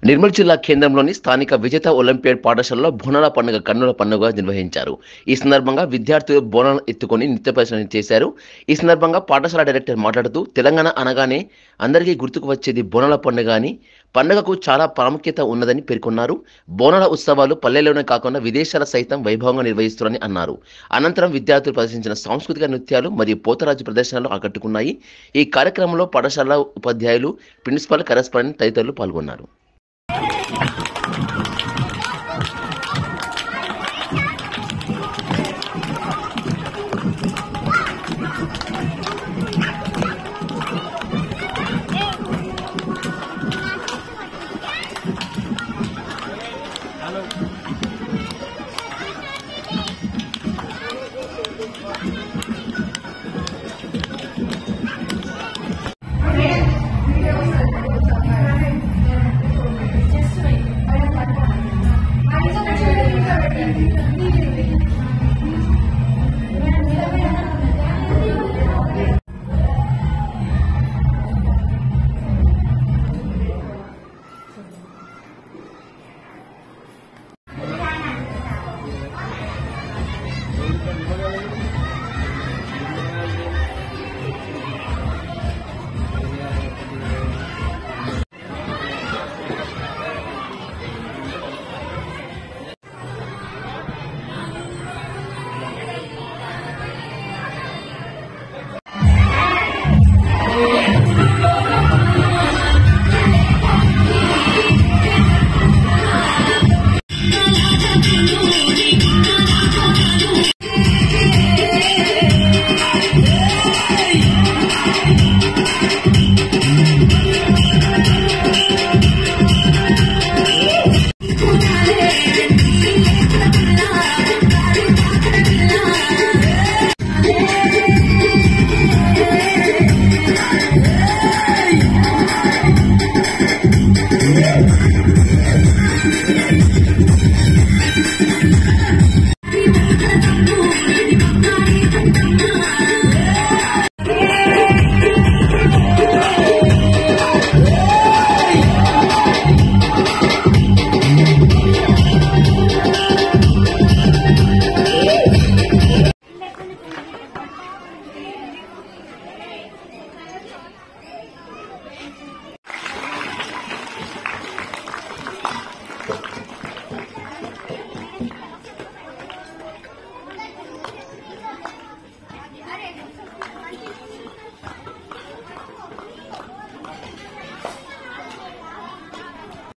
నిర్మల్ జిల్లా కేంద్రంలోని స్థానిక విజేత ఒలింపియాడ్ పాఠశాలలో బోనాల పండుగ కన్నుల పండుగ నిర్వహించారు. ఈ సందర్భంగా విద్యార్థులు బోనాలు ఎత్తుకొని నృత్య ప్రదర్శన చేశారు. ఈ సందర్భంగా పాఠశాల డైరెక్టర్ మాట్లాడుతూ తెలంగాణ అనగానే అందరికీ గుర్తుకు వచ్చేది బోనాల పండుగ అని, పండుగకు చాలా ప్రాముఖ్యత ఉన్నదని పేర్కొన్నారు. బోనాల ఉత్సవాలు పల్లెల్లోనే కాకుండా విదేశాల సైతం వైభవంగా నిర్వహిస్తున్నారని అన్నారు. అనంతరం విద్యార్థులు ప్రదర్శించిన సాంస్కృతిక నృత్యాలు మరియు పోతరాజు ప్రదర్శనలు ఆకట్టుకున్నాయి. ఈ కార్యక్రమంలో పాఠశాల ఉపాధ్యాయులు, ప్రిన్సిపల్, కరెస్పాండెంట్ తదితరులు పాల్గొన్నారు.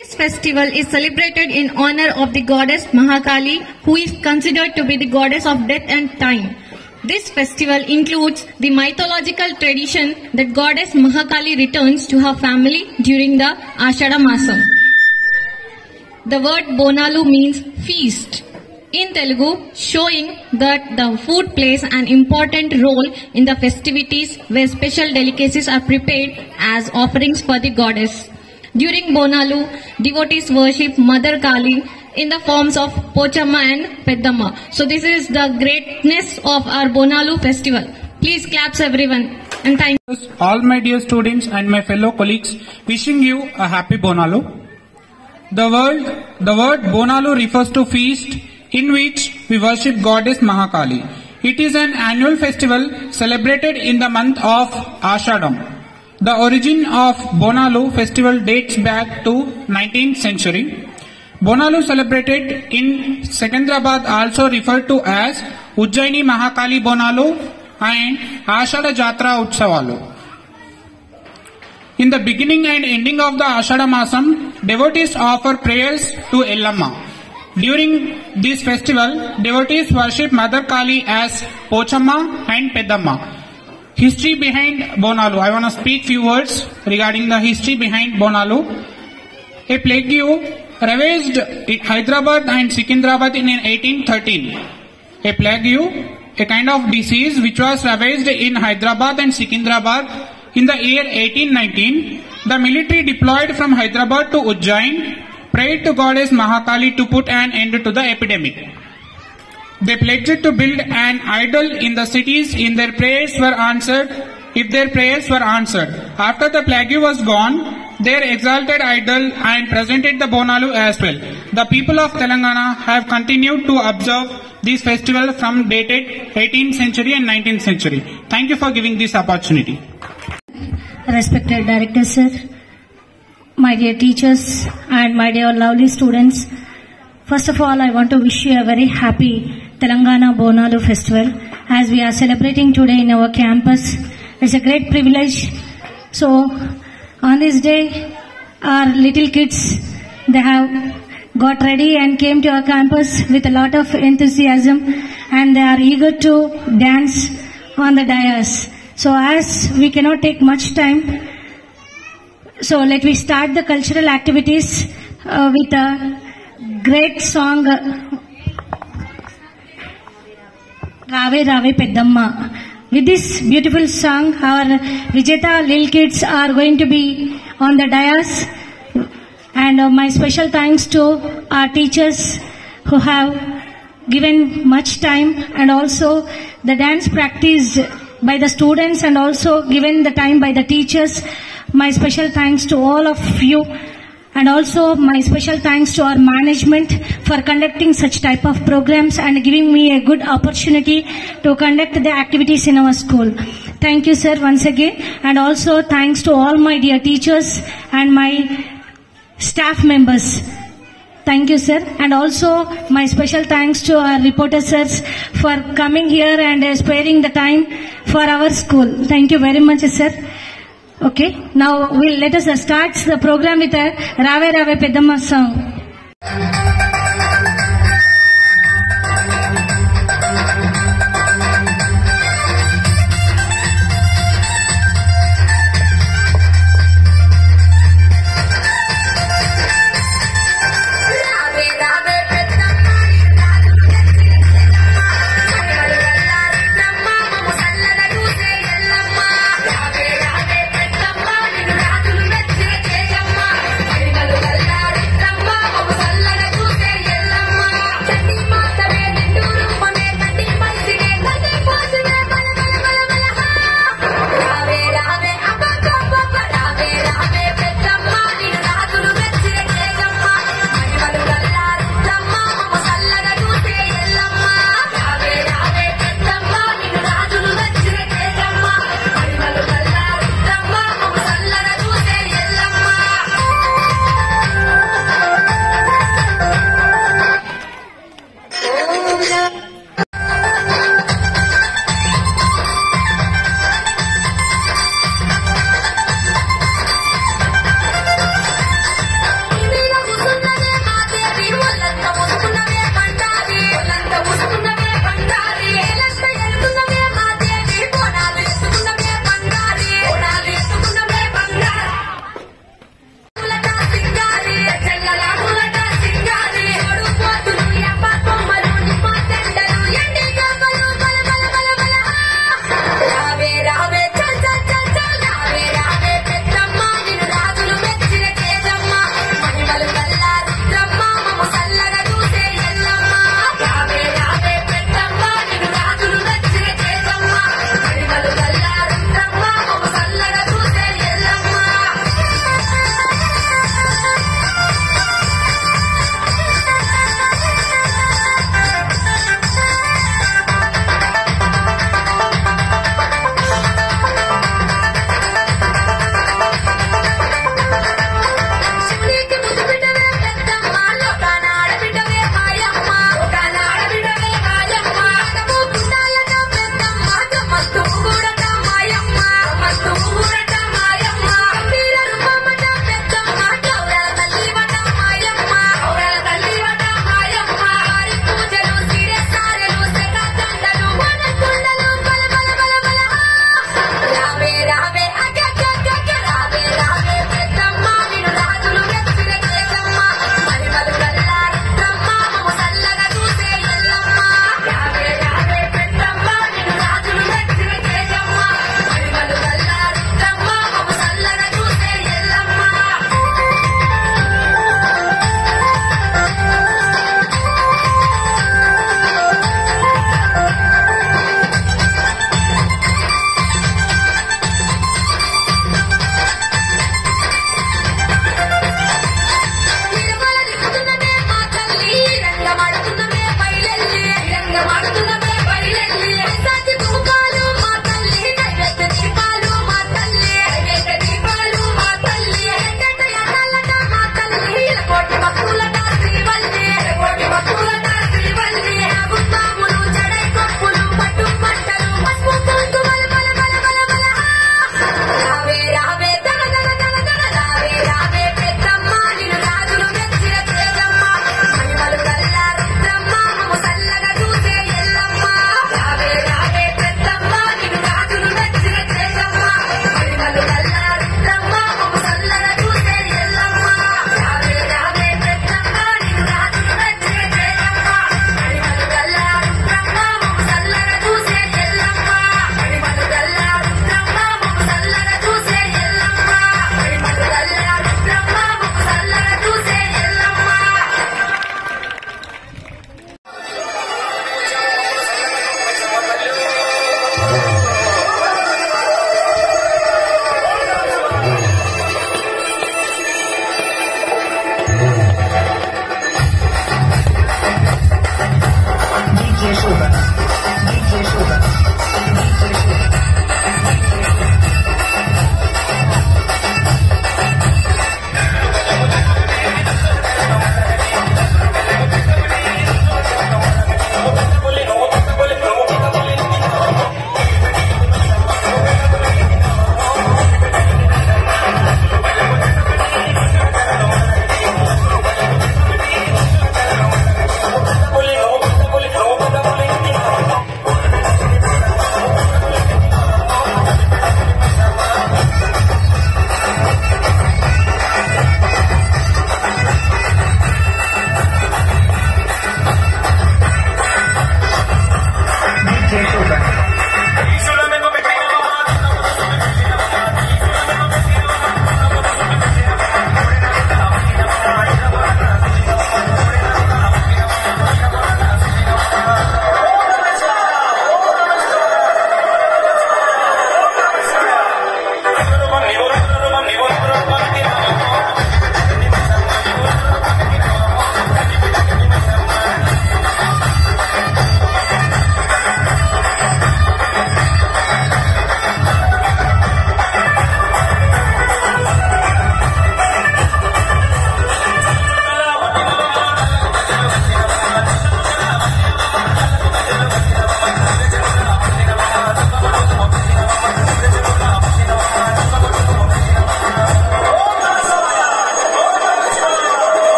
This festival is celebrated in honor of the goddess Mahakali, who is considered to be the goddess of death and time. This festival includes the mythological tradition that goddess Mahakali returns to her family during the Ashada Masam. The word Bonalu means feast in Telugu, showing that the food plays an important role in the festivities where special delicacies are prepared as offerings for the goddess. During Bonalu, devotees worship Mother Kali in the forms of Pochamma and Peddamma. So this is the greatness of our Bonalu festival. Please claps everyone and thank you. All my dear students and my fellow colleagues, wishing you a happy Bonalu. The word Bonalu refers to feast in which we worship goddess Mahakali. It is an annual festival celebrated in the month of Ashadam. The origin of Bonalu festival dates back to 19th century. Bonalu celebrated in Secunderabad, also referred to as Ujjaini Mahakali Bonalu and Ashada Jatra Utsavalu. In the beginning and ending of the Ashada Masam, devotees offer prayers to Ellamma. During this festival, devotees worship Mother Kali as Pochamma and Peddamma. History behind Bonalu. I want to speak few words regarding the history behind Bonalu. A plague ravaged Hyderabad and Secunderabad in 1813. A plague, a kind of disease which was ravaged in Hyderabad and Secunderabad in the year 1819. The military deployed from Hyderabad to Ujjain prayed to goddess Mahakali to put an end to the epidemic. They pledged to build an idol in the cities if their prayers were answered. After the plague was gone, their exalted idol and presented the Bonalu as well. The people of Telangana have continued to observe this festival from dated 18th century and 19th century. Thank you for giving this opportunity. Respected Director Sir, my dear teachers and my dear lovely students, first of all I want to wish you a very happy Telangana Bonalu festival as we are celebrating today in our campus. It's a great privilege. So on this day our little kids, they have got ready and came to our campus with a lot of enthusiasm and they are eager to dance on the dais. So as we cannot take much time, so let me start the cultural activities with a great song, Rave Rave Peddamma. With this beautiful song, our Vijeta little kids are going to be on the dais, and my special thanks to our teachers who have given much time, and also the dance practiced by the students and also given the time by the teachers. My special thanks to all of you, and also my special thanks to our management for conducting such type of programs and giving me a good opportunity to conduct the activities in our school. Thank you sir once again, and also thanks to all my dear teachers and my staff members. Thank you sir, and also my special thanks to our reporter sirs for coming here and sparing the time for our school. Thank you very much sir. Okay, now let us start the program with a Rave Rave Peddamma song.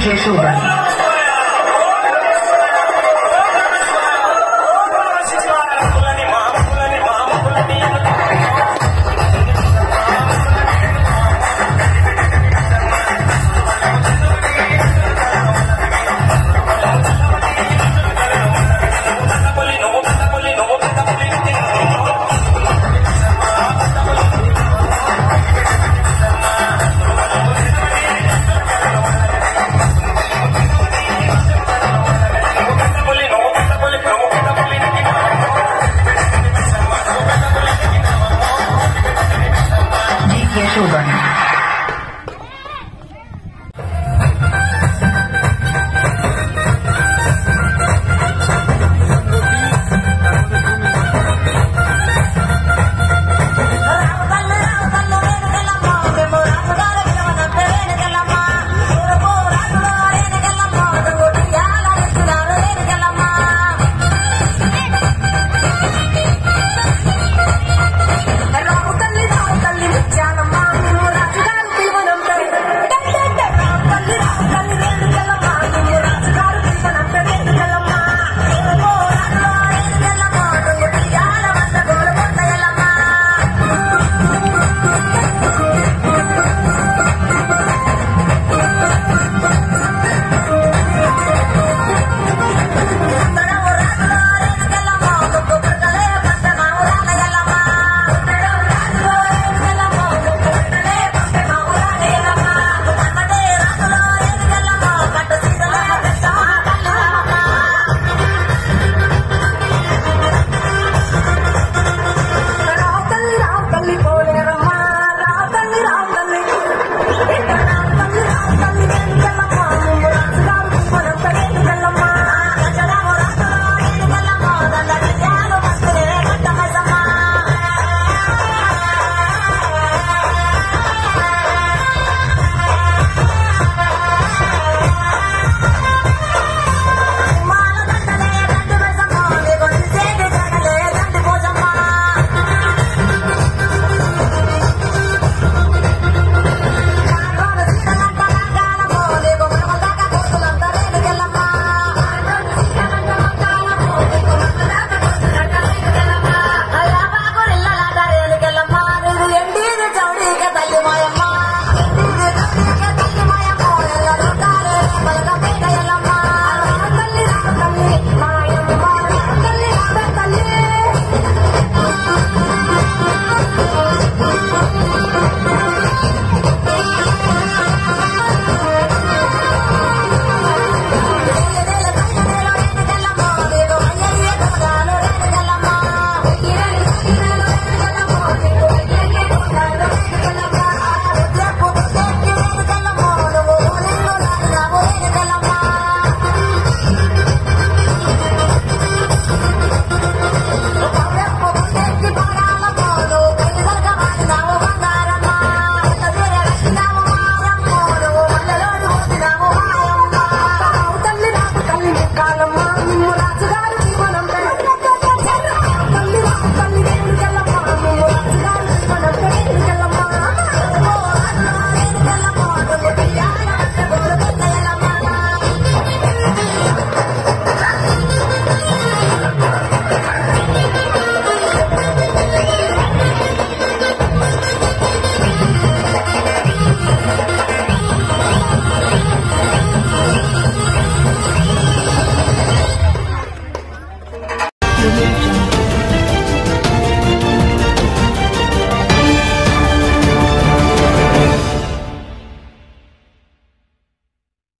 Sheshoban.